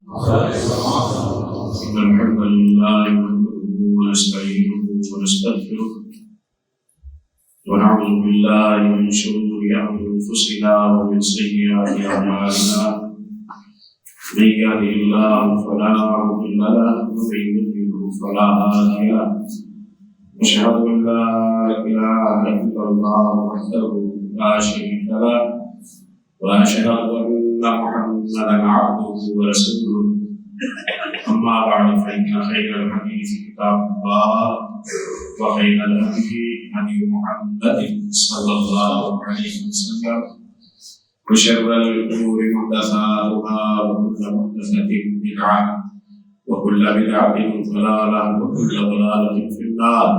إن الحمد لله نحمده ونستعينه ونستغفره ونعوذ بالله من شرور أنفسنا ومن سيئات أعمالنا من يهده الله فلا مضل له ومن يضلل فلا هادي له أشهد أن لا إله إلا الله وحده لا شريك له وأشهد أن محمدا عبده ورسوله أما بعد فإن خير الحديث كتاب الله وخير الهدي هدي محمد صلى الله عليه وسلم وشر الأمور محدثاتها وكل محدثة بدعة وكل بدعة ضلالة وكل ضلالة في النار.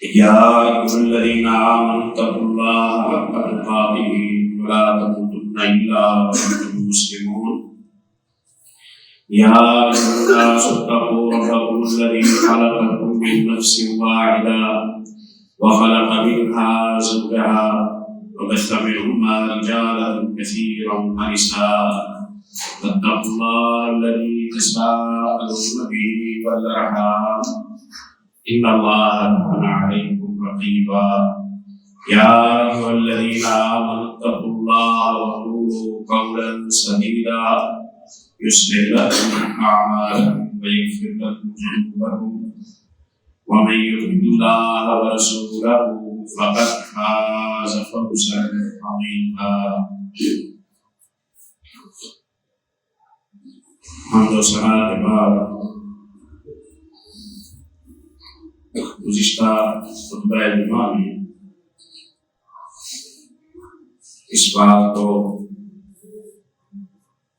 يا أيها الذين آمنوا اتقوا الله حق تقاته ولا تموتن إلا وأنتم مسلمون. يا أيها الناس اتقوا ربكم الذي خلقكم من نفس واحدة وخلق منها زوجها وبث منهما رجالا كثيرا ونساء فاتقوا الله الذي تساءلون به والأرحام إن الله كان عليكم رقيبا. يا أيها الذين آمنوا اتقوا الله وقولوا قولا سديدا يصلح لكم أعمالكم ويغفر لكم ذنوبكم ومن يطع الله ورسوله فقد فاز فوزا عظيما. حمد و ثنا کے بعد گزشتہ خطبہ جمعہ میں اس بات کو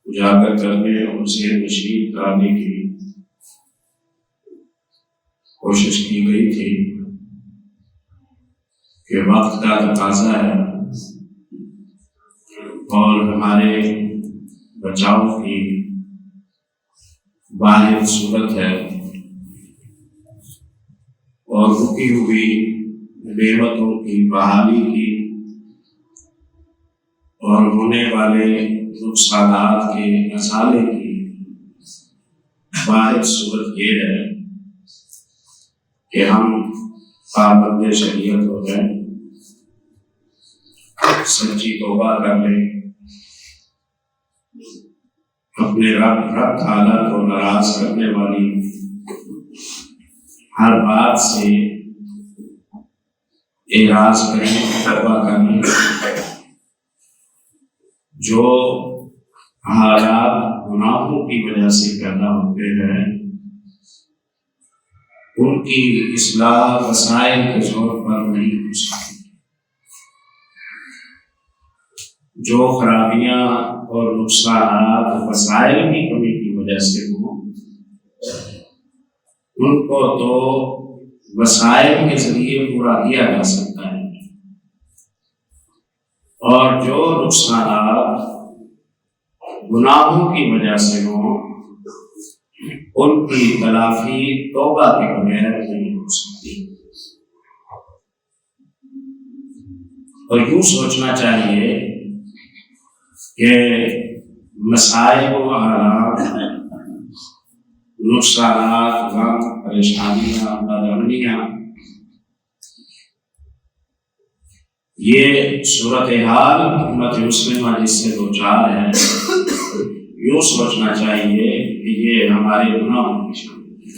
اجاگر کرنے اور ذہن نشین کرانے کی کوشش کی گئی تھی کہ وقت کا تقاضا ہے اور ہمارے بچاؤ کی واحد صورت ہے اور رکی ہوئی نعمتوں کی بحالی کی اور ہونے والے نقصانات کے ازالے کی واحد صورت یہ ہے کہ ہم پابند شریعت ہو جائیں، سچی توبہ کر لیں، اپنے رب تعالیٰ کو ناراض کرنے والی ہر بات سے اعراض کریں، توبہ کریں. جو حالات گناہوں کی وجہ سے پیدا ہوتے ہیں ان کی اصلاح وسائل کے طور پر نہیں ہو سکتی. جو خرابیاں اور نقصانات وسائل کی کمی کی وجہ سے ہوں ان کو تو وسائل کے ذریعے پورا کیا جا سکتا ہے، اور جو نقصانات گناہوں کی وجہ سے ہوں ان کی تلافی توبہ کے بغیر نہیں ہو سکتی. اور یوں سوچنا چاہیے کہ مسائل و آلات، نقصانات، غم، پریشانیاں، بدامنیاں، یہ صورتحال امت مسلمہ جس سے دو چار ہے، یوں سوچنا چاہیے کہ یہ ہمارے گناہوں کی شامل ہے.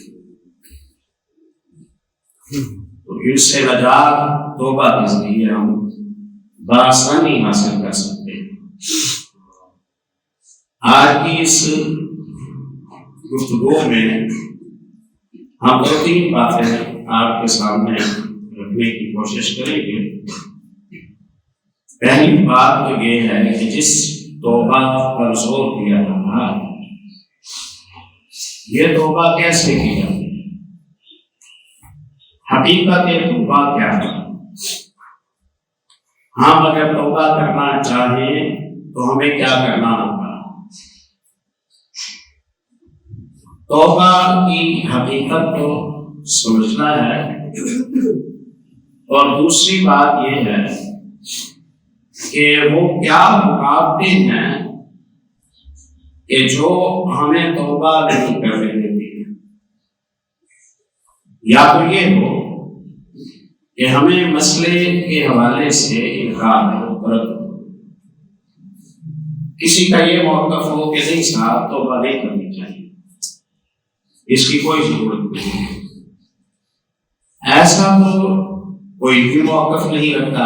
تو ان سے نجات توبہ کے ذریعے ہم بآسانی حاصل کر سکتے ہیں. آج کی اس گفتگو میں ہم دو تین باتیں آپ کے سامنے رکھنے کی کوشش کریں گے. پہلی بات تو یہ ہے کہ جس توبہ پر زور دیا جا رہا ہے یہ توبہ کیسے کی جاتی ہے، حقیقت توبہ کیا ہے. ہم اگر توبہ کرنا چاہیں تو ہمیں کیا کرنا ہوگا؟ توبہ کی حقیقت کو سمجھنا ہے، اور دوسری بات یہ ہے کہ وہ کیا مقابلے ہیں کہ جو ہمیں توبہ نہیں کرنے دیتی ہے، یا تو یہ ہو کہ ہمیں مسئلے کے حوالے سے انکار ہو، کسی کا یہ موقف ہو کہ نہیں صاحب توبہ نہیں کرنی چاہیے، اس کی کوئی ضرورت نہیں ہے، ایسا تو کوئی بھی موقف نہیں رکھتا۔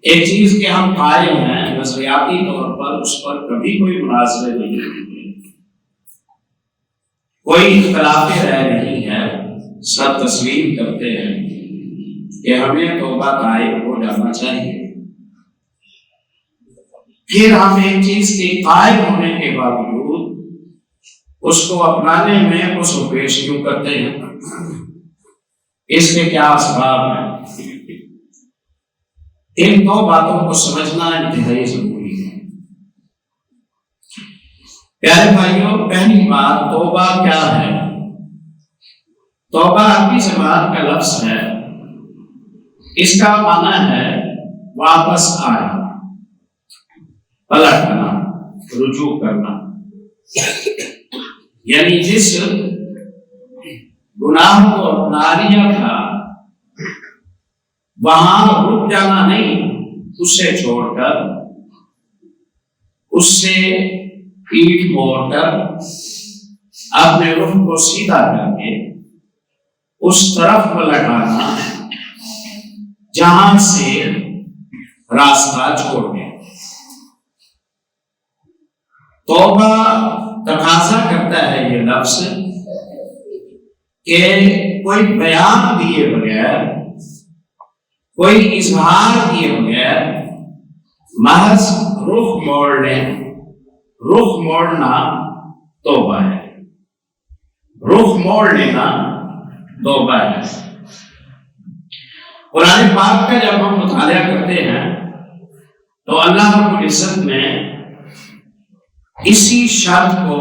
ایک چیز کے ہم قائل ہیں نظریاتی طور پر، اس پر کبھی کوئی مناظرے نہیں ہوتے، کوئی اختلاف رائے نہیں ہے، سب تسلیم کرتے ہیں کہ ہمیں توبہ قائم ہو جانا چاہیے۔ پھر ہم ایک چیز کے قائم ہونے کے باوجود اس کو اپنانے میں اس کو پیش کیوں کرتے ہیں، اس کے کیا اسباب ہیں؟ ان دو باتوں کو سمجھنا انتہائی ضروری ہے۔ پیارے بھائیوں، پہلی بات توبہ کیا ہے؟ توبہ عربی زبان کا لفظ ہے، اس کا معنی ہے واپس آنا، پلٹنا، رجوع کرنا، یعنی جس گناہ کو اپنا لیا تھا وہاں رک جانا نہیں، اسے چھوڑ کر، اس سے پیٹھ موڑ کر، اپنے رخ کو سیدھا کر کے اس طرف پلٹانا جہاں سے راستہ چھوڑ گیا۔ توبہ تقاضا کرتا ہے یہ لفظ کہ کوئی بیان دیے بغیر، کوئی اظہار کیے بغیر، محض رخ موڑنا توبہ ہے، رخ موڑ لینا توبہ ہے۔ قرآن پاک کا جب ہم مطالعہ کرتے ہیں تو اللہ رب العزت نے اسی شرط کو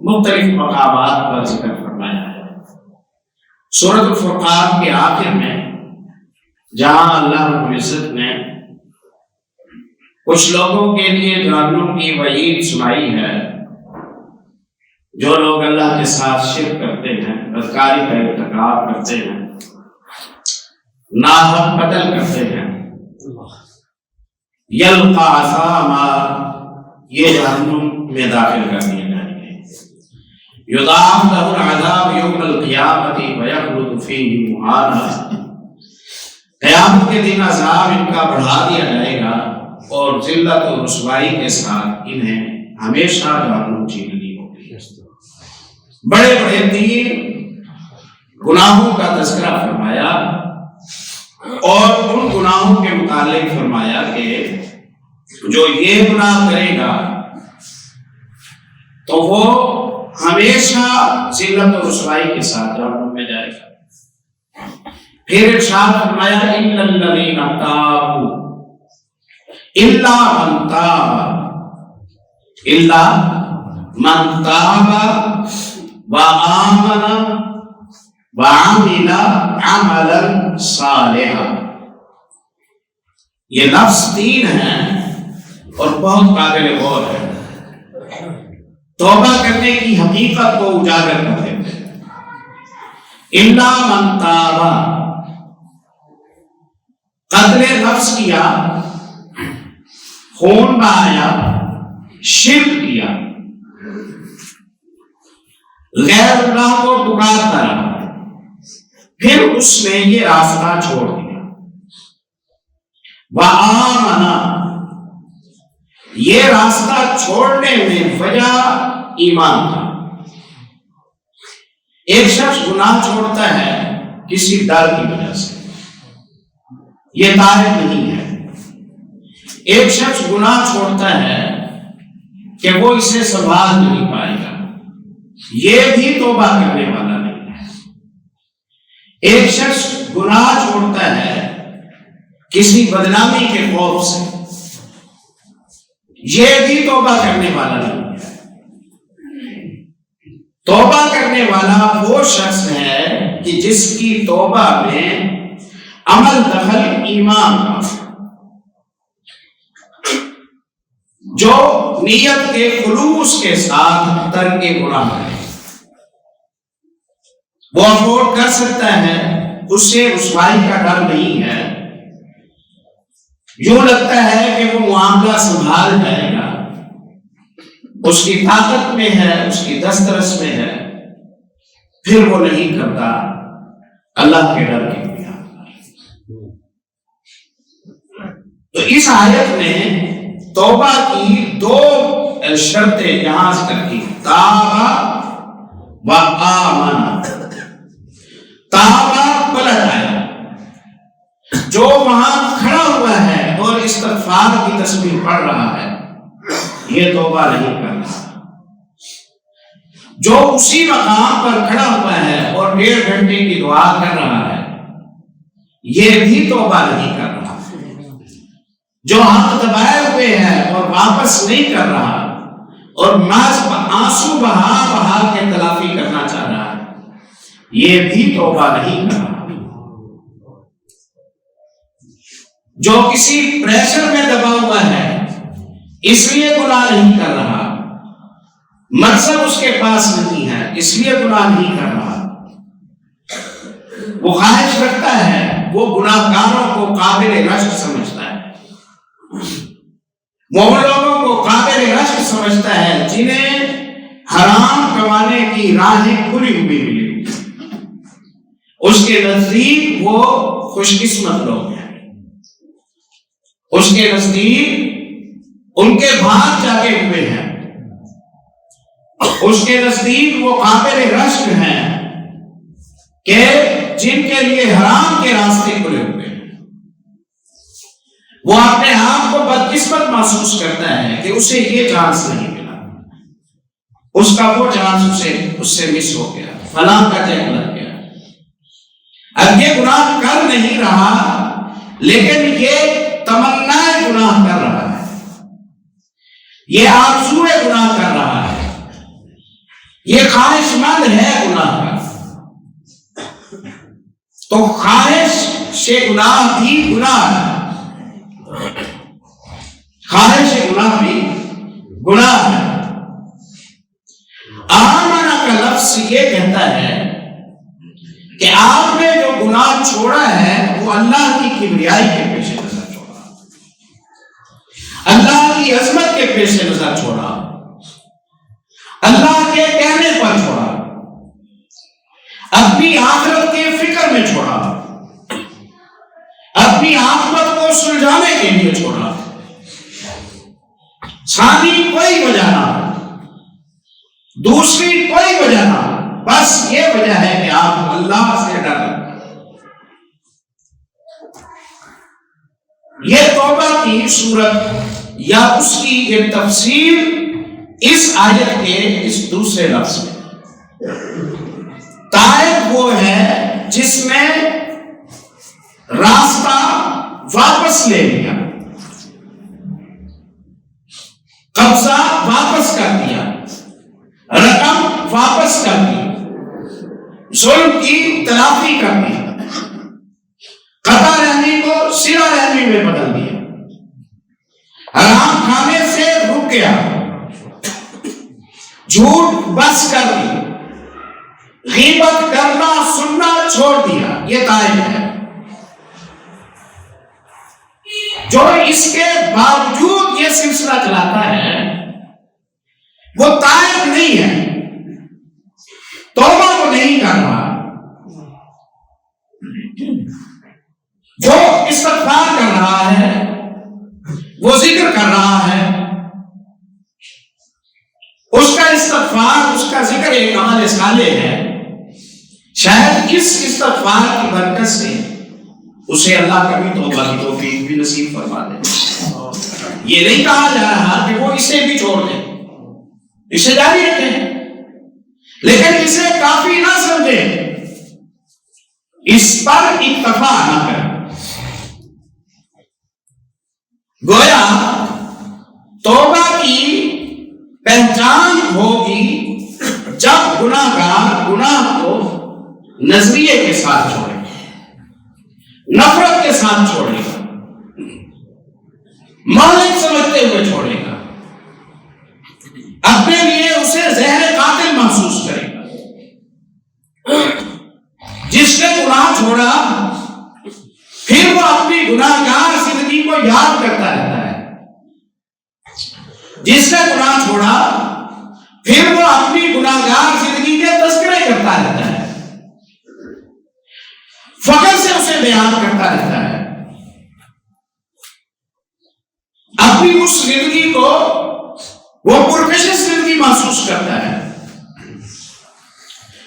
مختلف مقامات پر ذکر فرمایا ہے۔ سورۃ الفرقان کے آخر میں جہاں اللہ رب العزت نے کچھ لوگوں کے لیے جہنم کی وعید سنائی ہے، جو لوگ اللہ کے ساتھ شرک کرتے ہیں، بدکاری کا ارتکاب کرتے ہیں، ناحق قتل کرتے ہیں، یلقا عصاما، یہ جہنم میں داخل کر دیے جائیں گے، یضاعف لہ العذاب یوم القیامۃ ویخلد فیہ مہانا، قیامت کے دن عذاب ان کا بڑھا دیا جائے گا اور ذلت و رسوائی کے ساتھ انہیں ہمیشہ جہنم جھیلنی ہوگی۔ بڑے بڑے 3 گناہوں کا تذکرہ فرمایا اور ان گناہوں کے متعلق فرمایا کہ جو یہ گناہ کرے گا تو وہ ہمیشہ ذلت و رسوائی کے ساتھ جہنم میں جائے گا۔ پھر ارشاد فرمایا الا الذین تابوا الا من تاب وآمن وعمل عملا صالحا۔ یہ لفظ 3 ہیں اور بہت قابل غور ہے، توبہ کرنے کی حقیقت کو اجاگر کر دیتے ہیں۔ الا من تاب، قتل نفس کیا، خون بہایا، شرک کیا، غیر اللہ کو پکارتا رہا، پھر اس نے یہ راستہ چھوڑ دیا، وآمن، یہ راستہ چھوڑنے میں وجہ ایمان تھا۔ ایک شخص گناہ چھوڑتا ہے کسی ڈر کی وجہ سے، یہ طاہر نہیں ہے۔ ایک شخص گناہ چھوڑتا ہے کہ وہ اسے سنبھال نہیں پائے گا، یہ بھی توبہ کرنے والا نہیں ہے۔ ایک شخص گناہ چھوڑتا ہے کسی بدنامی کے خوف سے، یہ بھی توبہ کرنے والا نہیں ہے۔ توبہ کرنے والا وہ شخص ہے کہ جس کی توبہ میں عمل دخل ایمان کا، جو نیت کے خلوص کے ساتھ ترک گناہ کرے، وہ افورڈ کر سکتا ہے، اس سے رسوائی کا ڈر نہیں ہے، یوں لگتا ہے کہ وہ معاملہ سنبھال جائے گا، اس کی طاقت میں ہے، اس کی دسترس میں ہے، پھر وہ نہیں کرتا اللہ کے ڈر کی بنیاد پر۔ تو اس آیت میں توبہ کی دو شرطیں یہاں ذکر کی، تابا و آمن۔ تابا پلٹ آیا، جو وہاں کھڑا ہوا ہے اور استغفار کی تسبیح پڑھ رہا ہے، یہ توبہ نہیں کر رہا۔ جو اسی مقام پر کھڑا ہوا ہے اور 1.5 گھنٹے کی دعا کر رہا ہے، یہ بھی توبہ نہیں کر رہا۔ جو ہاتھ دبائے ہوئے ہے اور واپس نہیں کر رہا اور محض آنسو بہا بہا کے تلافی کرنا چاہ رہا ہے، یہ بھی توبہ نہیں کر رہا۔ جو کسی پریشر میں دبا ہوا ہے، اس لیے گناہ نہیں کر رہا، مقصد اس کے پاس نہیں ہے، اس لیے گناہ نہیں کر رہا، وہ خواہش رکھتا ہے، وہ گناہ گاروں کو قابل رشک سمجھتا ہے، وہ ان لوگوں کو قابل رشک سمجھتا ہے جنہیں حرام کمانے کی راہیں کھلی ہوئی ملی، اس کے نزدیک وہ خوش قسمت لوگ ہیں، اس کے نزدیک ان کے بھاگ جاگے ہوئے ہیں، اس کے نزدیک وہ قابل رشک ہیں کہ جن کے لیے حرام کے راستے کھلے ہوئے ہیں۔ وہ اپنے آپ کو بدقسمت محسوس کرتا ہے کہ اسے یہ چانس نہیں ملا، اس کا وہ چانس اس سے مس ہو گیا، فلاں کا چیک لگ گیا۔ اب یہ گناہ کر نہیں رہا، لیکن یہ تمنا گناہ کر رہا ہے، یہ آرزو گناہ کر رہا ہے، یہ خواہش مند ہے گناہ کا۔ تو خواہش سے گناہ بھی گناہ ہے، خواہش سے گناہ بھی گناہ ہے۔ آمنہ کا لفظ یہ کہتا ہے کہ آپ نے جو گناہ چھوڑا ہے وہ اللہ کی کبریائی کے پیش نظر چھوڑا، اللہ کی عظمت کے پیش نظر چھوڑا، اللہ کے کہنے پر چھوڑا، اپنی آخرت کے فکر میں چھوڑا، اپنی عاقبت کو سلجھانے کے لیے چھوڑا، ثانی کوئی وجہ نہ، دوسری کوئی وجہ نہ، بس یہ وجہ ہے کہ آپ اللہ سے ڈر لگتا ہے۔ یہ توبہ کی صورت یا اس کی یہ تفسیر اس آیت کے اس دوسرے لفظ میں، تائب وہ ہے جس نے راستہ واپس لے لیا، قبضہ واپس کر دیا، رقم واپس کر دی، ظلم کی تلافی کر دی، قطع رحمی کو صلہ رحمی میں بدل دیا، حرام کھانے سے رک گیا، جھوٹ بس کر دی، غیبت کرنا سننا چھوڑ دیا، یہ تائب ہے۔ جو اس کے باوجود یہ سلسلہ چلاتا ہے وہ تائب نہیں ہے، توبہ وہ نہیں کر رہا، جو استغفار کر رہا ہے، وہ ذکر کر رہا ہے، اس کا استغفار، اس کا ذکر ایک عمل صالح ہے، شاید اس استغفار کی برکت سے اسے اللہ کبھی توبہ کی توفیق بھی نصیب فرما دے۔ یہ نہیں کہا جا رہا کہ وہ اسے بھی چھوڑ دیں، اسے جاری رکھیں، لیکن اسے کافی نہ سمجھیں، اس پر اکتفا نہ کریں۔ گویا توبہ کی پہچان ہوگی جب گناہ گار گناہ کو نظریے کے ساتھ چھوڑے، نفرت کے ساتھ چھوڑے گا، مالک سمجھتے ہوئے چھوڑے گا، اپنے لیے اسے زہر قاتل محسوس کرے گا. جس نے گناہ چھوڑا پھر وہ اپنی گناہگار زندگی کو یاد کرتا رہتا ہے. جس نے گناہ چھوڑا پھر وہ اپنی گناہگار زندگی کے تذکرے کرتا رہتا ہے, فخر سے اسے بیان کرتا رہتا ہے, اپنی اس زندگی کو وہ پرکشش زندگی محسوس کرتا ہے.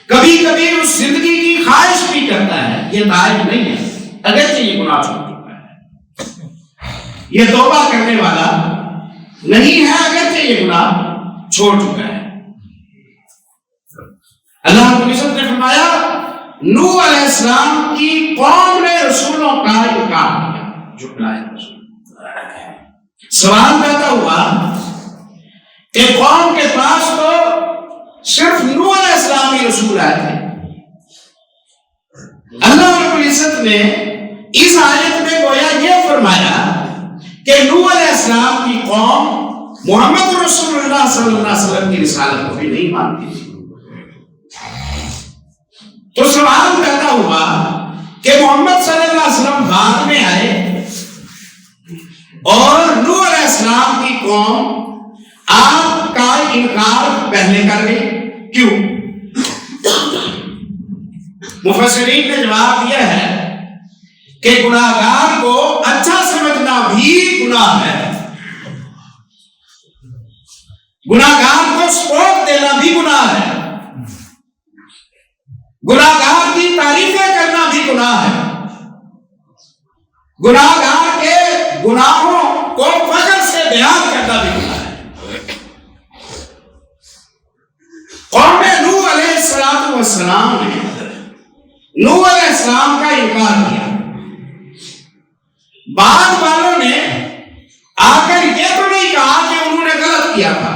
کبھی کبھی اس زندگی کی خواہش بھی کرتا ہے. یہ تائب نہیں ہے اگرچہ یہ گناہ چھوڑ چکا ہے, یہ توبہ کرنے والا نہیں ہے اگرچہ یہ گناہ چھوڑ چکا ہے. اللہ رب العزت نے فرمایا نوح علیہ السلام کی قوم نے رسولوں کا انکار کیا, جھٹلایا رسول. سوال پیدا ہوا کہ قوم کے پاس تو صرف نوح علیہ السلام ہی رسول آئے تھے. اللہ رب العزت نے اس آیت میں گویا یہ فرمایا کہ نوح علیہ السلام کی قوم محمد رسول اللہ صلی اللہ علیہ وسلم کی رسالت کو بھی نہیں مانتی تھی. تو سوال پیدا ہوا کہ محمد صلی اللہ علیہ وسلم بعد میں آئے اور نوح علیہ السلام کی قوم آپ کا انکار پہلے کر گئی, کیوں؟ مفسرین نے جواب دیا ہے کہ گناہگار کو اچھا سمجھنا بھی گناہ ہے, گناہگار کو سپورٹ دینا بھی گناہ ہے, گناہگار کی تعریفیں کرنا بھی گناہ ہے, گناہگار کے گناہوں کو فخر سے بیان کرنا بھی گناہ ہے. قوم نوح علیہ السلام نے نوح علیہ السلام کا انکار کیا. بعد والوں نے آ کر یہ تو نہیں کہا کہ انہوں نے غلط کیا تھا,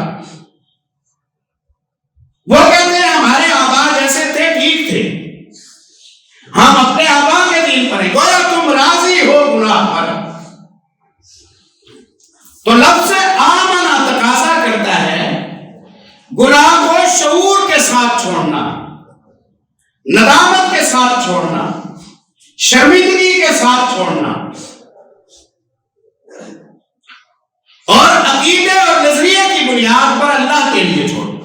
وہ کہتے ہیں ہمارے آبا جیسے تھے ٹھیک تھے, ہم اپنے آبا کے دین پر ہیں, گویا تم راضی ہو گناہ پر. تو لفظ آمنا تقاضا کرتا ہے گناہ کو شعور کے ساتھ چھوڑنا, ندامت کے ساتھ چھوڑنا, شرمندگی کے ساتھ چھوڑنا, اور عقیدے اور نظریے کی بنیاد پر اللہ کے لیے چھوڑنا.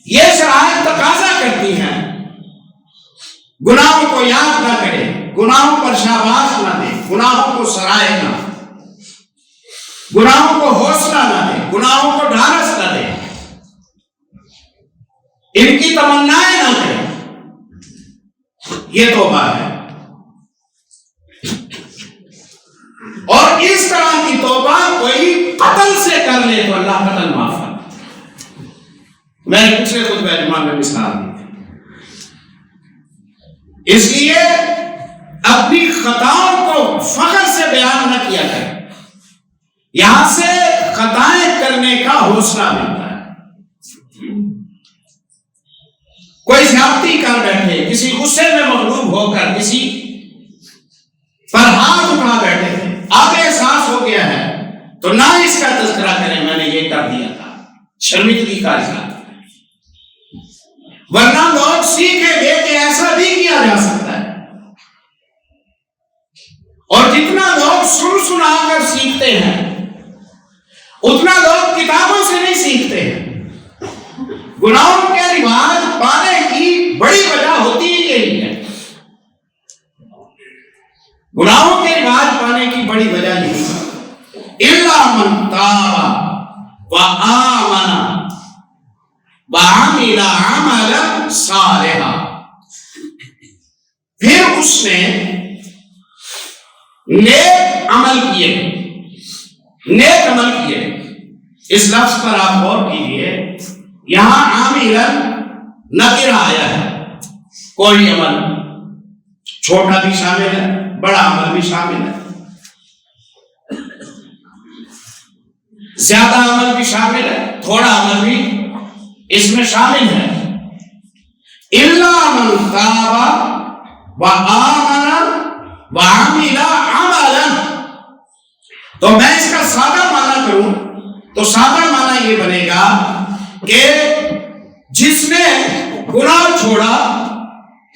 یہ شرائط تقاضا کرتی ہیں گناہوں کو یاد نہ کرے, گناہوں پر شاباش نہ دے, گناہوں کو سرائے نہ, گناہوں کو حوصلہ نہ دے, گناہوں کو ڈھارس نہ دے, ان کی تمنائیں نہ کرے. یہ توبہ ہے. اور اس طرح کی توبہ کوئی قتل سے کر لے تو اللہ قتل معاف کرے. میں نے پچھلے خطبہ جمعہ میں مثال دی تھی. اس لیے اپنی خطاؤں کو فخر سے بیان نہ کیا کرے, یہاں سے خطائیں کرنے کا حوصلہ ملتا ہے. کوئی زیادتی کر بیٹھے, کسی غصے میں مغلوب ہو کر کسی پر ہاتھ اٹھا بیٹھے تھے, اب احساس ہو گیا ہے تو نہ اس کا تذکرہ کریں میں نے یہ کر دیا تھا, شرمندگی کا اظہار. ورنہ لوگ سیکھیں گے کہ ایسا بھی کیا جا سکتا ہے. اور جتنا لوگ سنا کر سیکھتے ہیں اتنا لوگ کتابوں سے نہیں سیکھتے ہیں. گناہوں کے رواج پانے کی بڑی وجہ ہوتی ہی یہی ہے. گناہوں کے رواج پانے کی بڑی وجہ یہی ہے. الا من تاب وآمن وعمل عملا صالحا, پھر اس نے نیک عمل کیے. نیک عمل کیے اس لفظ پر آپ غور کیجیے, یہاں عاملا نکرہ آیا ہے. کوئی عمل چھوٹا بھی شامل ہے, بڑا عمل بھی شامل ہے, زیادہ عمل بھی شامل ہے, تھوڑا عمل بھی اس میں شامل ہے. الا من تاب وآمن وعمل عملا. تو میں اس کا سادہ معنی کروں تو سادہ معنی یہ بنے گا کہ جس نے گناہ چھوڑا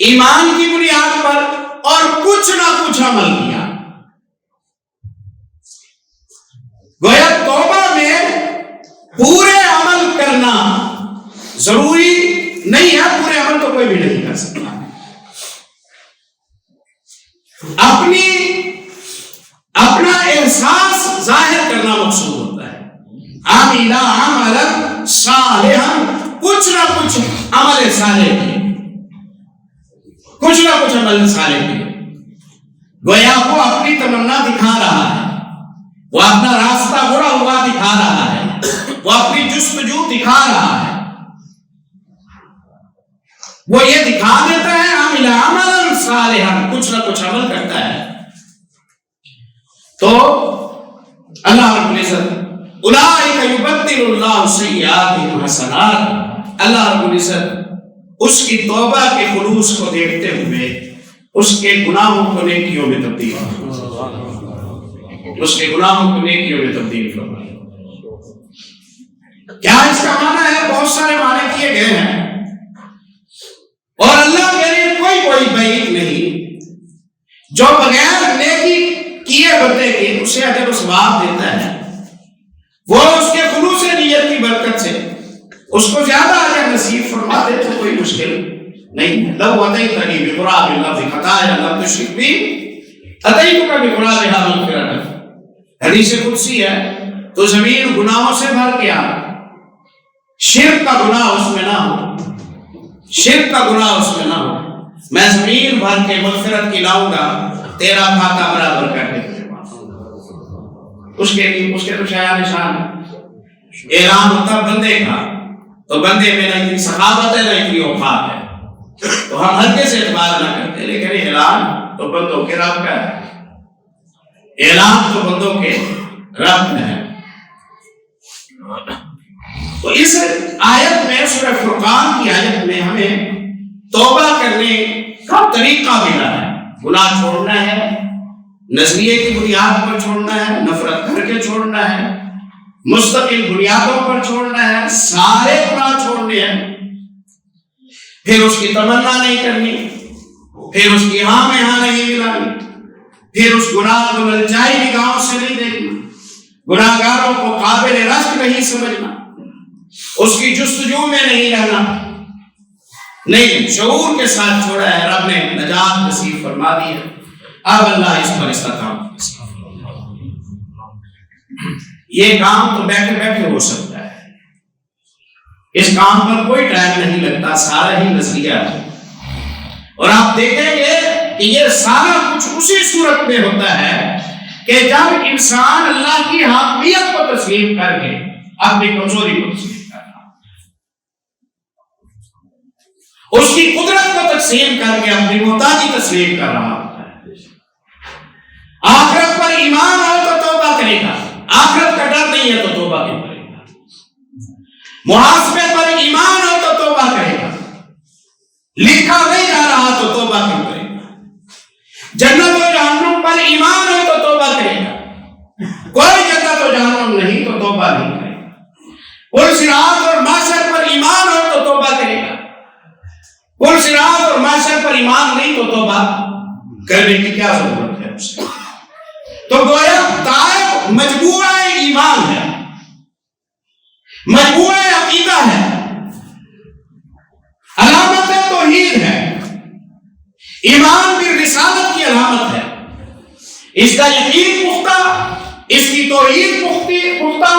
ایمان کی بنیاد پر اور کچھ نہ کچھ عمل کیا. گویا توبہ میں پورے عمل کرنا ضروری نہیں ہے، پورے عمل تو کوئی بھی نہیں کر سکتا. اپنا احساس ظاہر کرنا مقصود ہوتا ہے. عامل عملا صالحا، کچھ نہ کچھ عمل صالح کیے، کچھ نہ کچھ عمل صالح کیے. گویا وہ اپنی تمنا دکھا رہا ہے، وہ اپنا راستہ مڑا ہوا دکھا رہا ہے، وہ اپنی جستجو دکھا رہا ہے. وہ یہ دکھا دیتا ہے عامل عملا صالحا، کچھ نہ کچھ عمل کرتا ہے. تو اللہ رب العزت اولئک یبدل اللہ سیئاتہم حسنات، اللہ رب العزت اس کی توبہ کے خلوص کو دیکھتے ہوئے اس کے گناہوں کو نیکیوں میں تبدیل اس کے گناہوں کو نیکیوں میں تبدیل فرمائے. کیا اس کا معنی ہے؟ بہت سارے معنی کیے گئے ہیں، اور اللہ کے لیے کوئی بعید نہیں. جو بغیر نیکی کیے بندے کے اسے اجر و ثواب دیتا ہے، وہ اس کے خلوص نیت کی برکت سے اس کو زیادہ اجر نصیب فرما دے تو کوئی مشکل نہیں. لو اتیتنی بقراب الارض خطایا لم تشرک بی اتیتک بقرابها مغفرۃ. حدیث قدسی ہے، تو زمین گناہوں سے بھر کے آ، شرک کا گناہ اس میں نہ ہو، شرک کا گناہ اس میں نہ ہو، میں زمین بھر کے مغفرت کی لاؤں گا، تیرا کھاتا برابر کر دے. اس کے تو شاید نشان اعلان ہوتا بندے کا، تو بندے میں نہ اتنی سخاوت ہے نہ اتنی اوقات ہے، تو ہم ہلکے سے اعتبار نہ کرتے. لیکن اعلان تو بندوں کے رب کا ہے، اعلان تو بندوں کے رب میں ہے. تو اس آیت میں، سورہ فرقان کی آیت میں ہمیں توبہ کرنے کا طریقہ ملا ہے. گناہ چھوڑنا ہے، نظریے کی بنیاد پر چھوڑنا ہے، نفرت کر کے چھوڑنا ہے، مستقل بنیادوں پر چھوڑنا ہے، سارے گناہ چھوڑنے ہیں. پھر اس کی تمنا نہیں کرنی، پھر اس کی ہاں میں ہاں نہیں ملانی، پھر اس گناہ کو للچائی نگاہوں سے نہیں دیکھنا، گناہگاروں کو قابل رشک نہیں سمجھنا، اس کی جستجو میں نہیں رہنا. نہیں، شعور کے ساتھ چھوڑا ہے، رب نے نجات نصیب فرما دی ہے. اب اللہ اس پر استقامت. یہ کام تو بیٹھے بیٹھے ہو سکتا ہے، اس کام پر کوئی ٹائم نہیں لگتا، سارا ہی نظریہ ہے. اور آپ دیکھیں گے کہ یہ سارا کچھ اسی صورت میں ہوتا ہے کہ جب انسان اللہ کی حاکمیت کو تسلیم کر کے اپنی کمزوری کو تسلیم کر رہا، اس کی قدرت کو تسلیم کر کے اپنی محتاجی تسلیم کر رہا ہوتا ہے. آخرت پر ایمان ہو تو توبہ کرے گا، آخرت کا ڈر نہیں ہے تو توبہ کیوں کرے گا. محاسبے پر ایمان ہو تو توبہ کرے گا، لکھا نہیں جا رہا تو توبہ کیوں کرے گا. جنت و جہنم پر ایمان ہو تو توبہ کرے گا، کوئی جنت و جہنم نہیں تو توبہ نہیں کرے گا. پل صراط اور محشر پر ایمان ہو تو توبہ کرے گا، پل صراط اور محشر پر ایمان نہیں تو توبہ کرنے کی کیا ضرورت ہے اسے. تو گویا تائب مجموعہ ایمان ہے، مجموعہ عقیدہ ہے، علامت توحید ہے، ایمان بالرسالت کی علامت ہے. اس کا یقین پختہ، اس کی توحید پختہ،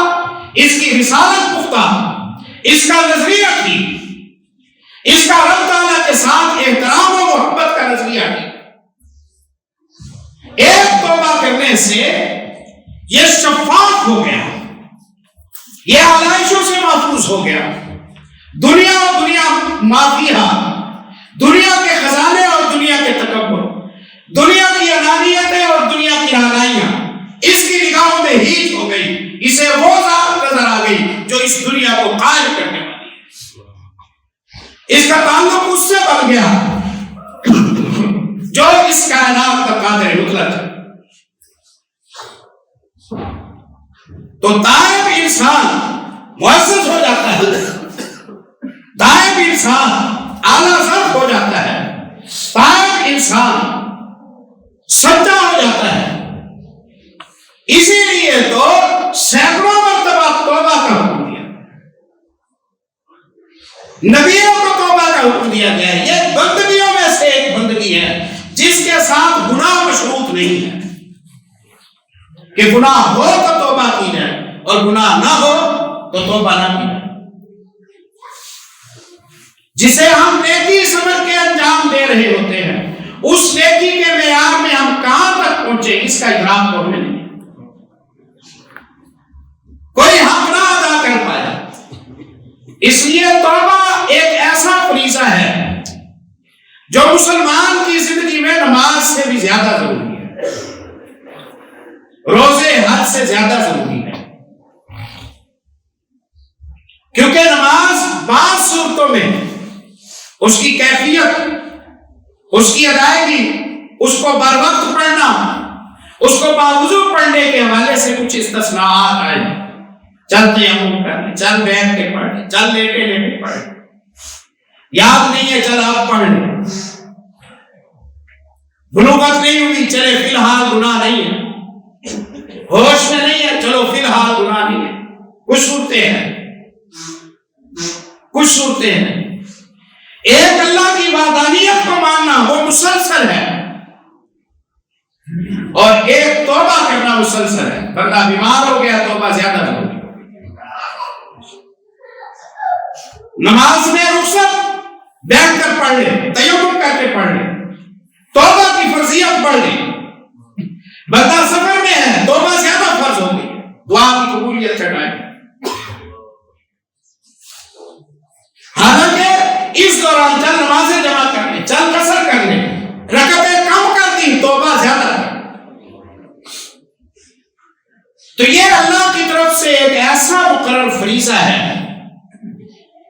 اس کی رسالت پختہ، اس کا نظریہ ٹھیک، اس کا رب تعالیٰ کے ساتھ احترام و محبت کا نظریہ ٹھیک. ایک توبہ کرنے سے یہ شفاف ہو گیا، یہ آلائشوں سے محفوظ ہو گیا. دنیا اور دنیا مافیہ، دنیا کے خزانے اور دنیا کے تکبر، دنیا کی انانیتیں اور دنیا کی رہنائیاں اس کی نگاہوں میں ہیچ ہو گئی. اسے وہ ذات نظر آ گئی جو اس دنیا کو قائم کرنے والی ہے. اس کا تعلق اس سے بن گیا جو اس کائنات کا قادر مطلق ہے. تو تائب انسان معزز ہو جاتا ہے، دائم انسان اعلیٰ ضبط ہو جاتا ہے، پاک انسان سچا ہو جاتا ہے۔ اسی لیے تو سینکڑوں مرتبہ توبہ کا حکم دیا، نبیوں کو توبہ کا حکم دیا گیا ہے۔ یہ بندگیوں میں سے ایک بندگی ہے جس کے ساتھ گناہ مشروط نہیں ہے، کہ گناہ ہو تو توبہ کی جائے اور گناہ نہ ہو تو توبہ نہ کی جائے۔ جسے ہم نیکی سمجھ کے انجام دے رہے ہوتے ہیں، اس نیکی کے معیار میں ہم کہاں تک پہنچے اس کا ادراک تو ہمیں نہیں، کوئی حق نہ ادا کر پایا۔ اس لیے توبہ ایک ایسا فریضہ ہے جو مسلمان کی زندگی میں نماز سے بھی زیادہ ضروری ہے، روزے حج سے زیادہ ضروری ہے، کیونکہ نماز بعض صورتوں میں اس کی کیفیت، اس کی ادائیگی، اس کو بر وقت پڑھنا، اس کو باوضو پڑھنے کے حوالے سے کچھ استثناءات آئے، چلتے ہم کر لیں، چل بیٹھ کے پڑھ لیں، چل لیٹے لیٹے پڑھ لیں، یاد نہیں ہے چل آپ پڑھ لیں، بلوغت نہیں ہوئی چلے فی الحال گناہ نہیں ہے، ہوش میں نہیں ہے چلو فی الحال گناہ نہیں ہے۔ کچھ صورتیں ہیں، کچھ صورتیں ہیں۔ ایک اللہ کی وحدانیت کو ماننا وہ مسلسل ہے، اور ایک توبہ کرنا مسلسل ہے۔ بندہ بیمار ہو گیا توبہ زیادہ ضروری، نماز میں رخصت بیٹھ کر پڑھ لے، تیمم کر کے پڑھ لے، توبہ کی فرضیت پڑھ لے۔ بندہ سفر میں ہے توبہ زیادہ فرض ہو گئی، دعا کی قبولیت کا ٹائم، حالانکہ اس دوران چل نمازیں جمع کر لیں، چل قصر کر لیں، رکعتیں کم کر دی، توبہ زیادہ کر۔ تو یہ اللہ کی طرف سے ایک ایسا مقرر فریضہ ہے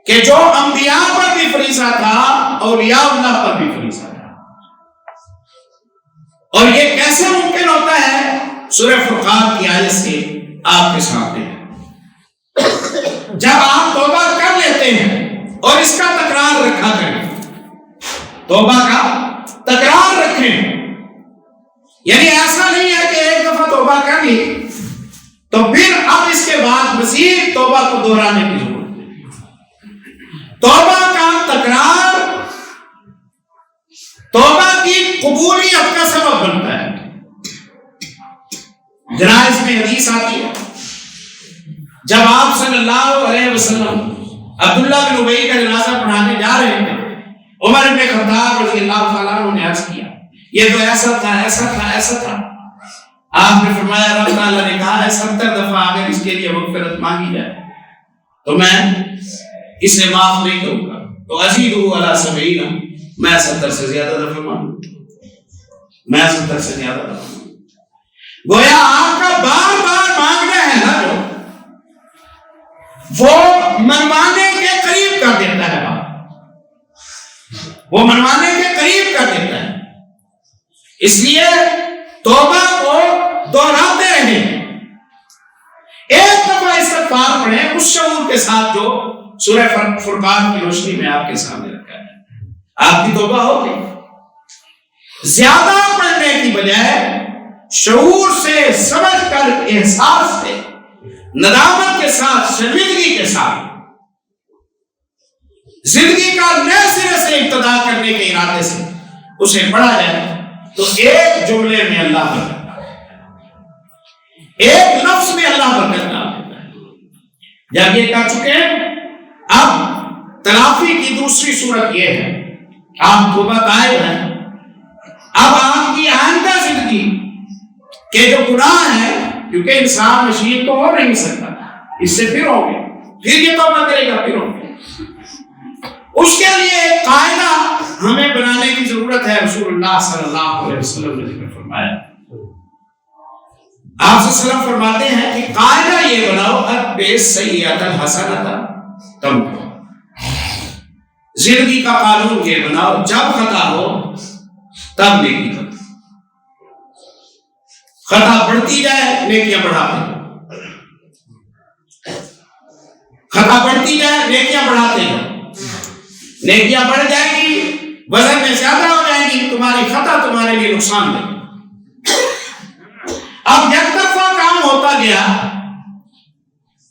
کہ جو انبیاء پر بھی فریضہ تھا، اولیاء اللہ پر بھی فریضہ تھا۔ اور یہ کیسے ممکن ہوتا ہے؟ سورہ فرقان کی آیت سے آپ کے سامنے ہے۔ جب آپ توبہ کر لیتے ہیں اور اس کا تکرار رکھا کریں، توبہ کا تکرار رکھیں، یعنی ایسا نہیں ہے کہ ایک دفعہ توبہ کر لی تو پھر اب اس کے بعد مزید توبہ کو دہرانے کی ضرورت ہے۔ توبہ کا تکرار توبہ کی قبولیت کا سبب بنتا ہے۔ جنائز میں حدیث آتی ہے، جب آپ صلی اللہ علیہ وسلم عبداللہ بن ابی کا جنازہ پڑھانے جا رہے تھے، عمر بن خطاب رضی اللہ تعالیٰ عنہ نے عرض کیا یہ تو ایسا تھا ایسا تھا ایسا تھا۔ آپ نے فرمایا رب تعالیٰ نے کہا ہے 70 دفعہ اگر اس کے لیے مغفرت مانگی جائے تو میں اسے معاف نہیں کروں گا، تو ازیدہ علی 70، میں 70 سے زیادہ دفعہ مانگوں، میں 70 سے زیادہ دفعہ مانگوں۔ گویا آپ کا بار بار مانگنا ہے نا جو وہ منوانے کے قریب کر دیتا ہے، وہ منوانے کے قریب کر دیتا ہے۔ اس لیے توبہ کو دہراتے رہیں، ایک دفعہ استغفار پڑھیں اس شعور کے ساتھ جو سورہ فرقان کی روشنی میں آپ کے سامنے رکھا ہے، آپ کی توبہ ہو گئی۔ زیادہ پڑھنے کی بجائے شعور سے، سمجھ کر، احساس سے، ندامت کے ساتھ، شرمندگی کے ساتھ زندگی کا نئے سرے سے ابتدا کرنے کے ارادے سے اسے پڑھا جائے تو ایک جملے میں اللہ برکت ڈالتا ہے، ایک لفظ میں اللہ برکت ڈالتا ہے۔ جب یہ کہہ چکے ہیں، اب تلافی کی دوسری صورت یہ ہے، آپ توبہ طائب ہیں، اب آپ کی آئندہ زندگی کے جو گناہ ہیں، کیونکہ انسان مشین تو ہو نہیں سکتا، اس سے پھر ہوں گے، پھر یہ توبہ کرے گا، پھر ہوں گے، اس کے لیے ایک قاعدہ ہمیں بنانے کی ضرورت ہے۔ رسول اللہ صلی اللہ علیہ وسلم نے ذکر فرمایا، آپ صلی اللہ علیہ وسلم فرماتے ہیں کہ قاعدہ یہ بناؤ، اتبع السیئۃ الحسنۃ تمحها، زندگی کا قانون یہ بناؤ، جب خطا ہو تب نیکی کرو، خطا بڑھتی جائے نیکیاں بڑھاتے جاؤ۔ خطا بڑھتی جائے، نیکیاں بڑھاتے جاؤ، نیکیاں بڑھ جائیں گی، وزن میں زیادہ ہو جائیں گی، تمہاری خطا تمہارے لیے نقصان دے. اب یک طرفہ کام ہوتا گیا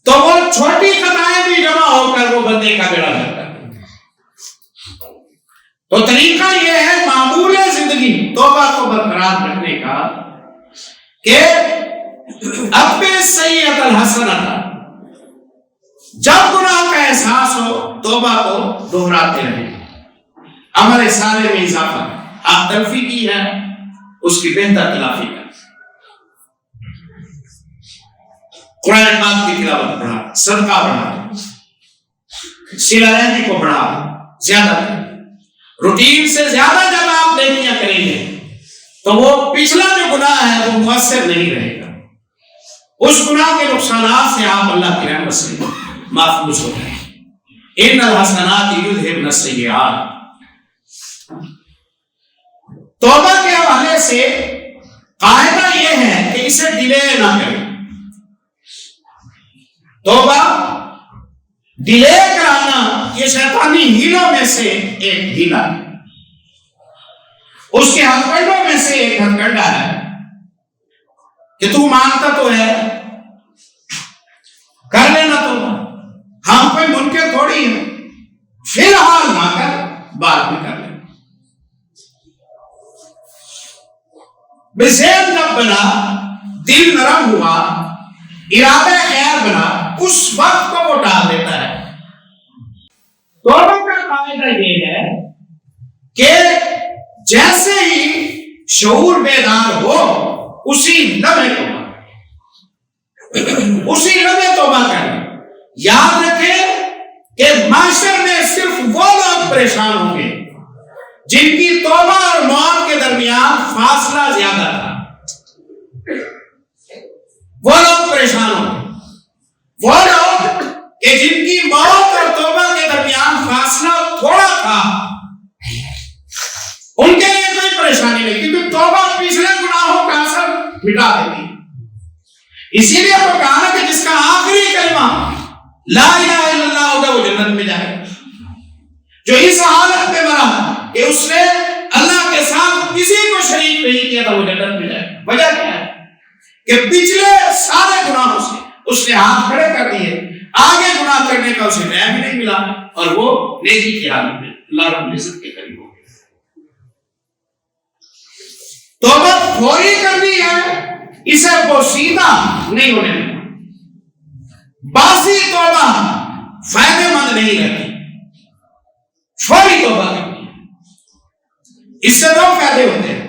تو وہ چھوٹی خطائیں بھی جمع ہو کر وہ بندے کا بیڑا گرک کر دیں. تو طریقہ یہ ہے معمول زندگی توبہ کو برقرار رکھنے کا کہ اب سیئۃ الحسنۃ، جب گناہ کا احساس ہو توبہ کو دہراتے رہیں. عمل صالح میں اضافہ، آپ تلفی کی ہے اس کی بہتر تلافی کر، قرآن پاک کی تلاوت بڑھا، صدقہ بڑھا، صلہ رحمی کو بڑھا، زیادہ کریں. روٹین سے زیادہ جب آپ نیکیاں کریں گے تو وہ پچھلا جو گناہ ہے وہ مؤثر نہیں رہے گا. اس گناہ کے نقصانات سے آپ اللہ کی رحمت سے محفوظ ہو جائیں. ان الحسنات یذھبن السیئات. توبہ کے حوالے سے قاعدہ یہ ہے کہ اسے ڈیلے نہ کریں. توبہ ڈیلے کرانا یہ شیطانی ہیلوں میں سے ایک ہیلا ہے، اس کے ہتھکنڈوں میں سے ایک ہتھکنڈا ہے کہ تو مانتا تو ہے، کر لینا توبہ، ہم کوئی منکر تھوڑی ہے، فی الحال نہ کر، بعد میں کر لینا. ذہن جب بنا، دل نرم ہوا، ارادہ خیر بنا، اس وقت کو وہ ڈال دیتا ہے. توبہ کا قاعدہ یہ ہے کہ جیسے ہی شعور بیدار ہو اسی لمحے توبہ کریں. یاد رکھیں کہ معاشر میں صرف وہ لوگ پریشان ہوں گے جن کی توبہ اور موت کے درمیان فاصلہ زیادہ تھا. وہ لوگ پریشان ہوں گے، وہ لوگ کہ جن کی موت اور توبہ کے درمیان فاصلہ تھوڑا تھا، ان کے لیے کوئی پریشانی نہیں، کیونکہ توبہ پچھلے گناہوں کا اثر مٹا دیتی. اسی لیے تو کہا نا کہ جس کا آخری کلمہ لا الہ الا اللہ ہوگا وہ جنت میں جائے گا. جو اس حالت میں مرا کہ اس نے اللہ کے ساتھ کسی کو شریک نہیں کیا تھا وہ جنت میں جائے گا. وجہ کیا ہے کہ پچھلے سارے گناہوں سے اس نے ہاتھ کھڑے کر دیے، آگے گناہ کرنے کا اسے ٹائم بھی نہیں ملا اور وہ نیکی کی حالت میں اللہ رب العزت کے قریب ہو گیا. توبہ فوری کرنی ہے، اسے پوشیدہ نہیں ہونے دینا. باسی توبہ فائدے مند نہیں رہتی، فوری توبہ کرنی ہے. اس سے دو فائدے ہوتے ہیں.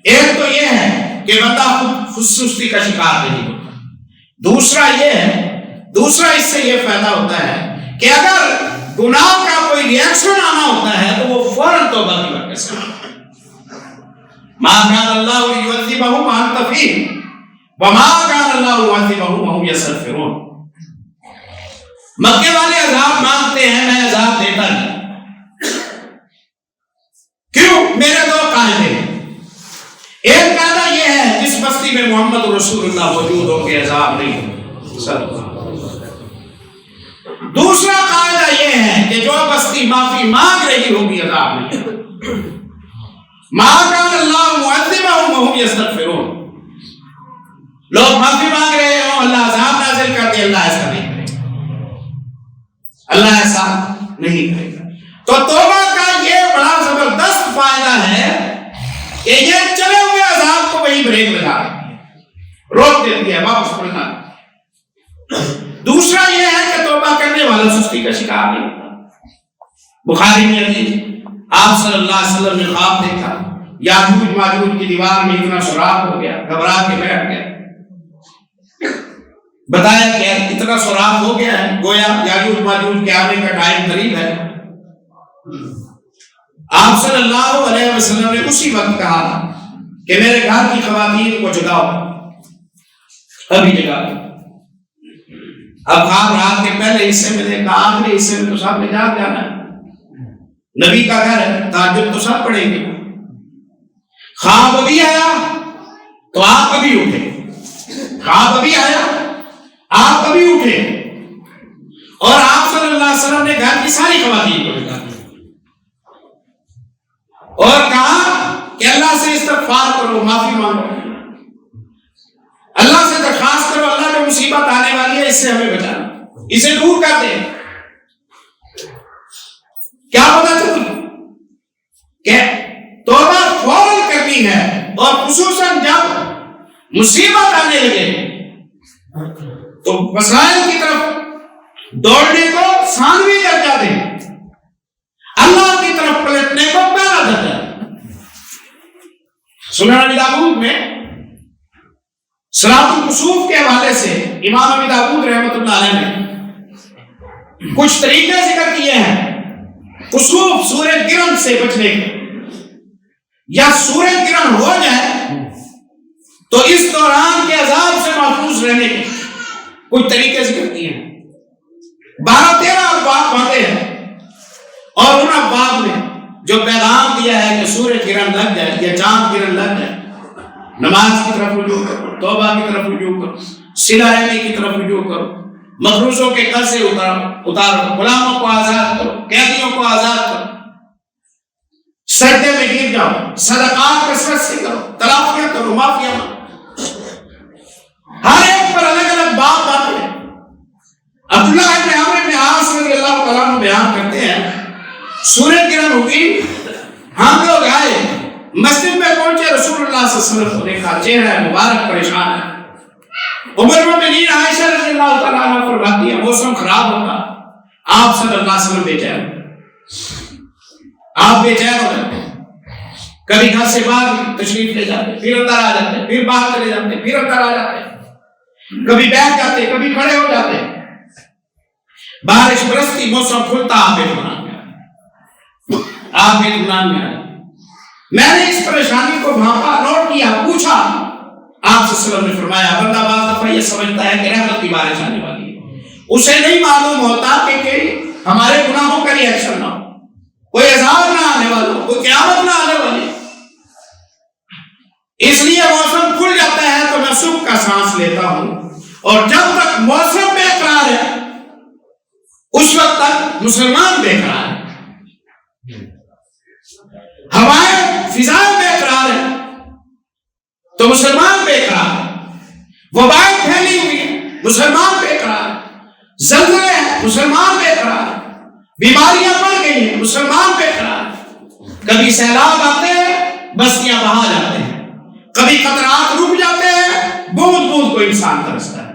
ایک تو یہ ہے کہ بندہ خود سستی کا شکار نہیں ہوتا. دوسرا اس سے یہ فائدہ ہوتا ہے کہ اگر گناہ کا کوئی ریئیکشن آنا ہوتا ہے تو وہ فوراً توبہ کی برکت سے ما کان اللہ لیعذبہم وانت فیہم وما کان اللہ معذبہم وہم یستغفرون. مکے والے عذاب مانگتے ہیں، میں عذاب دیتا نہیں. کیوں؟ میرے دو قاعدے ہیں. ایک قاعدہ یہ ہے جس بستی میں محمد رسول اللہ موجود ہو کے عذاب نہیں ہو. دوسرا قاعدہ یہ ہے کہ جو بستی معافی مانگ رہی ہوگی عذاب نہیں. ما کان اللہ معذبہم وہم یستغفرون. لوگ معافی مانگ رہے ہوں، اللہ عذاب نازل کر دے، اللہ ایسا نہیں کرے گا، اللہ ایسا نہیں کرے گا. تو توبہ کا یہ بڑا زبردست فائدہ ہے کہ یہ چلے ہوئے عذاب کو وہی بریک لگا دیتی ہے، روک دیتی ہے، واپس پلٹا. دوسرا یہ ہے کہ توبہ کرنے والا سستی کا شکار نہیں ہوتا. بخاری میں حدیث، آپ صلی اللہ علیہ وسلم نے خواب دیکھا، یاجوج ماجوج کی دیوار میں اتنا سوراخ ہو گیا، گھبرا کے بیٹھ گئے. بتایا کہ اتنا سوراخ ہو گیا ہے، گویا یاجوج ماجوج کے آنے کا ٹائم قریب ہے. آپ صلی اللہ علیہ وسلم نے اسی وقت کہا کہ میرے گھر کی خواتین کو جگاؤ، ابھی جگا دو. اب خواب رات کے پہلے حصے میں دیکھا، آخری حصے میں تو سب نے جاگ جانا ہے، نبی کا گھر ہے، تہجد تو سب پڑھیں گے. خواب ابھی آیا تو آپ ابھی اٹھے، خواب ابھی آیا آپ ابھی اٹھے. اور آپ صلی اللہ علیہ وسلم نے گھر کی ساری خواتین کو نکال دیا اور کہا کہ اللہ سے استغفار کرو، معافی مانگو، اللہ سے درخواست کرو، اللہ جو مصیبت آنے والی ہے اس سے ہمیں بچانا، اسے دور کر دے۔ کیا پتا چلا کہ توبہ فوراً کرنی ہے، اور خصوصاً جب مصیبت آنے لگے تو مسائل کی طرف دوڑنے کو ثانوی درجہ دیں، اللہ کی طرف پلٹنے کو پہلا درجہ دیں۔ سنن ابی داؤد میں صلاۃ الکسوف کے حوالے سے امام ابی داؤد رحمۃ اللہ علیہ نے کچھ طریقے ذکر کیے ہیں کسوف سورج گرہن سے بچنے کے، یا سورج گرہن ہو جائے تو اس دوران کے عذاب سے محفوظ رہنے کے کچھ طریقے ذکر کیے ہیں۔ 12-13 ابواب باتیں ہیں، اور ان ابواب میں جو پیغام دیا ہے کہ سورج گرہن لگ جائے یا چاند گرہن لگ جائے، نماز کی طرف رجوع کرو، توبہ کی طرف رجوع کرو، صلہ رحمی کی طرف رجوع کرو، مقروضوں کے قرض سے اتارو، غلاموں کو آزاد کرو، قیدیوں کو آزاد کرو، سجدے میں گر جاؤ، صدقات کثرت سے کرو، تلافیاں کرو، معافیاں مانگو۔ ہر ایک پر الگ الگ بات آتے ہیں۔ عبداللہ ابن عمرو بن عاص رضی اللہ تعالیٰ عنہ بیان کرتے ہیں سورج گرہن ہوگی، ہم لوگ آئے مسجد میں پہنچے، رسول اللہ صلی اللہ علیہ وسلم کو دیکھا، چہرہ مبارک پریشان ہے۔ ام المؤمنین عائشہ رضی اللہ تعالیٰ عنہ فرماتی ہے موسم خراب ہوتا، آپ صلی اللہ علیہ وسلم بے چین، آپ بے چین ہو جاتے، کبھی گھر سے باہر تشریف لے جاتے، پھر اندر آ جاتے، پھر باہر چلے جاتے، پھر اندر آ جاتے، کبھی بیٹھ جاتے، کبھی کھڑے ہو جاتے۔ بارش برستی، موسم کھلتا، آپ اطمینان میں آئے، آپ اطمینان میں آئے۔ میں نے اس پریشانی کو بھانپا، نوٹ کیا، پوچھا، آپ صلی اللہ علیہ وسلم نے فرمایا بندہ بعض دفعہ یہ سمجھتا ہے کہ رحمت کی بارش آنے والی ہے، اسے نہیں معلوم ہوتا کہ ہمارے گناہوں کا ریئیکشن نہ ہو، کوئی عذاب نہ آنے والا ہو، کوئی قیامت نہ آنے والی، اس لیے موسم کھل جاتا ہے تو میں سکھ کا سانس لیتا ہوں، اور جب تک موسم بے قرار ہے اس وقت تک مسلمان بے قرار ہے، ہوائیں فضائیں بے قرار ہے تو مسلمان بے قرار ہے، وبائیں پھیلی ہوئی ہیں مسلمان بے قرار ہے، زلزلے ہیں مسلمان بے قرار ہے، بیماریاں بڑھ گئی ہیں مسلمان بے قرار ہے، کبھی سیلاب آتے ہیں بستیاں بہا جاتے ہیں، کبھی قطرات رک جاتے ہیں بوند بوند کو انسان ترستا ہے،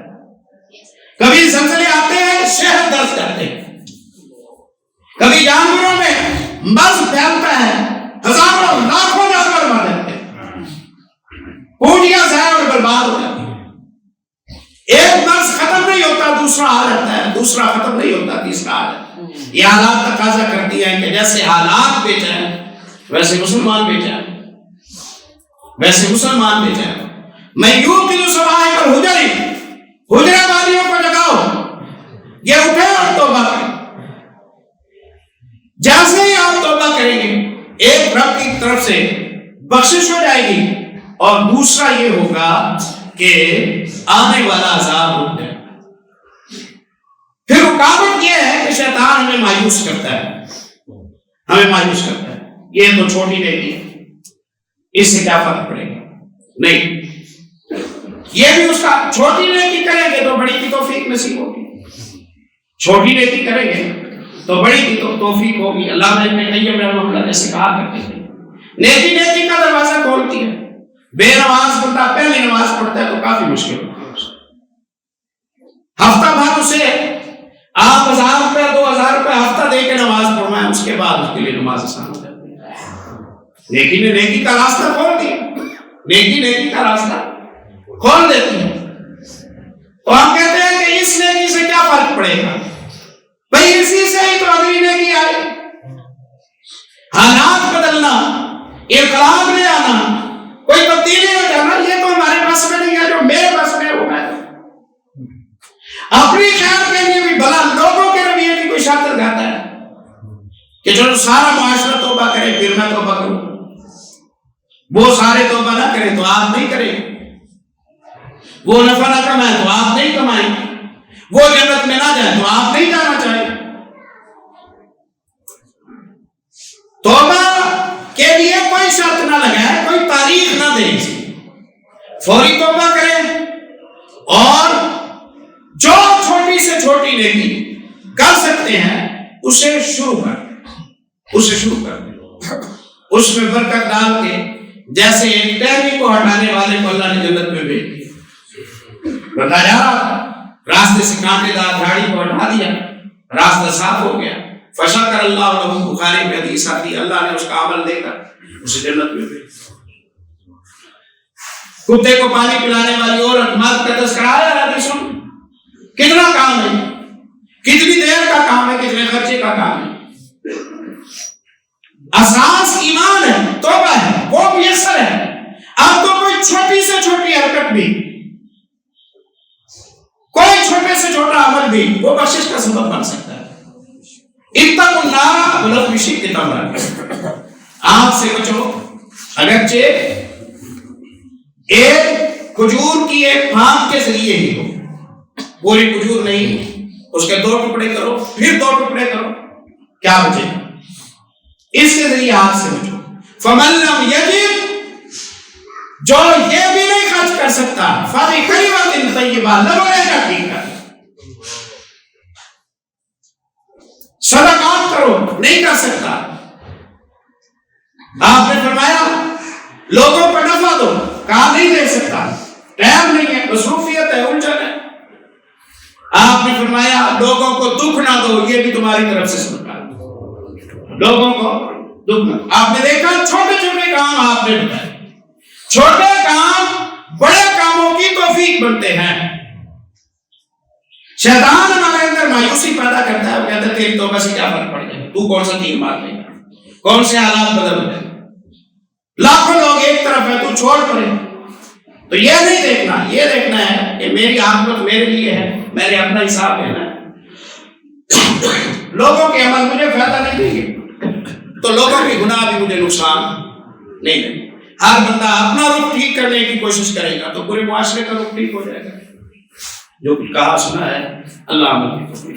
کبھی زلزلے آتے ہیں شہر دھس جاتے ہیں، کبھی جانوروں میں مرض پھیلتا ہے، ہزاروں لاکھوں جانور مر جاتے ہیں، پونجیاں ضائع اور برباد ہو جاتی ہیں، ایک مرض ختم نہیں ہوتا دوسرا آ جاتا ہے، دوسرا ختم نہیں ہوتا تیسرا آ جاتا ہے۔ یہ حالات تقاضا کرتی ہیں کہ جیسے حالات بے چین ویسے مسلمان بے چین، ویسے مسلمان بے چین۔ میں یوں کہ جو سوائے پر حجرے والیوں کو جگاؤ، یہ اٹھے اور توبہ کریں، جیسے ہی آپ توبہ کریں گے ایک رب کی طرف سے بخشش ہو جائے گی، اور دوسرا یہ ہوگا کہ آنے والا عذاب رک جائے۔ پھر رکاوٹ یہ ہے کہ شیطان ہمیں مایوس کرتا ہے، ہمیں مایوس کرتا ہے، یہ تو چھوٹی نیکی ہے، اس سے کیا فرق پڑے گا، نہیں، یہ بھی اس کا چھوٹی نیکی کریں گے تو بڑی کی توفیق نصیب ہوگی، چھوٹی نیکی کریں گے تو بڑی کی توفیق ہوگی۔ اللہ نے ابن قیم رحمہ اللہ نے کہا کرتے ہیں نیکی کا دروازہ کھولتی ہے، بے نماز بندہ پہلی نماز پڑھتا ہے تو کافی مشکل ہوتا ہے، ہفتہ بھر اسے آپ 1000 روپے 2000 روپے ہفتہ دے کے نماز پڑھنا ہے، اس کے بعد اس کے لیے نماز آسان ہو جاتی ہے۔ نیکی نے نیکی کا راستہ کھول دیا، نیکی کا راستہ کھول دیتی ہے۔ تو ہم کہتے ہیں کہ اس نیکی سے کیا فرق پڑے گا، بھئی اسی سے ہی تو اگلی نیکی آئے، حالات بدلنا، انقلاب لے آنا، کوئی تبدیلی ہو جانا، یہ تو ہمارے بس میں نہیں ہے، جو میرے بس میں وہ ہے۔ اپنی خیر کے لیے بھی بھلا لوگوں کے رویے کی کوئی شرط لگاتا ہے کہ چلو سارا معاشرہ توبہ کرے پھر میں توبہ کروں، وہ سارے توبہ نہ کریں تو آپ نہیں کریں، وہ نفع نہ کمائیں تو آپ نہیں کمائیں، وہ جنت میں نہ جائے تو آپ نہیں جانا چاہیے. توبہ کے لیے کوئی شرط نہ لگائے، کوئی تاریخ نہ دے، فوری توبہ کریں اور جو چھوٹی سے چھوٹی نیکی کر سکتے ہیں اسے شروع کر دیں. اس میں برکت ڈال کے جیسے ایک ٹہنی کو ہٹانے والے کو اللہ نے جنت میں بھیج دیا. بتایا راستے سے کانٹے دار جھاڑی کو ہٹا دیا، راستہ صاف ہو گیا. فشکر اللہ لہ، بخاری میں حدیث آتی ہے اللہ نے اس کا عمل دے کر اسے جنت میں بھیج دیا. کتے کو پانی پلانے والی عورت مرد کا تذکرہ آیا حدیثوں میں. کتنا کام ہے، کتنی دیر کا کام ہے، کتنے خرچے کا کام ہے. اساس ایمان ہے، توبہ ہے، وہ میسر ہے. اب تو کوئی چھوٹی سے چھوٹی حرکت بھی، کوئی چھوٹے سے چھوٹا عمل بھی وہ بخشش کا سبب بن سکتا ہے. اتقوا النار ولو بشق تمرہ، آگ سے بچو اگرچہ ایک کھجور کی ایک پھانپ کے ذریعے ہی ہو. پوری کھجور نہیں، اس کے 2 ٹکڑے کرو، پھر 2 ٹکڑے کرو، کیا بچے گا؟ اس کے ذریعے آگ سے بچو. فمن لم یجد، جو یہ بھی نہیں خرچ کر سکتا، فبکلمۃ طیبہ، لبنے کا ٹھیک کر، صدقات کرو، نہیں کر سکتا. آپ نے فرمایا لوگوں کو نفع دو، کہا نہیں دے سکتا، ٹائم نہیں ہے، مصروفیت ہے، الجھن ہے. آپ نے فرمایا لوگوں کو دکھ نہ دو، یہ بھی تمہاری طرف سے سنتا ہے، لوگوں کو دکھ نہ. آپ نے دیکھا چھوٹے چھوٹے کام آپ نے بتائے، چھوٹے کام بڑے کاموں کی توفیق بنتے ہیں. شیطان ہمارے اندر مایوسی پیدا کرتا ہے، وہ کہتا ہے تیری توبہ سے کیا فرق پڑ جائے، تو کون سا تیر مار لے گا، کون سے حالات بدل گئے، لاکھوں لوگ ایک طرف ہے تو چھوڑ پڑے. تو یہ نہیں دیکھنا، یہ دیکھنا ہے کہ میری عاقبت میرے لیے ہے، میں نے اپنا حساب لینا ہے. لوگوں کے عمل مجھے فائدہ نہیں دیں گے تو لوگوں کے گناہ بھی مجھے نقصان نہیں دیں گے. ہر بندہ اپنا رخ ٹھیک کرنے کی کوشش کرے گا تو پورے معاشرے کا رخ ٹھیک ہو جائے گا. جو کچھ کہا سنا ہے اللہ عمل کی توفیق.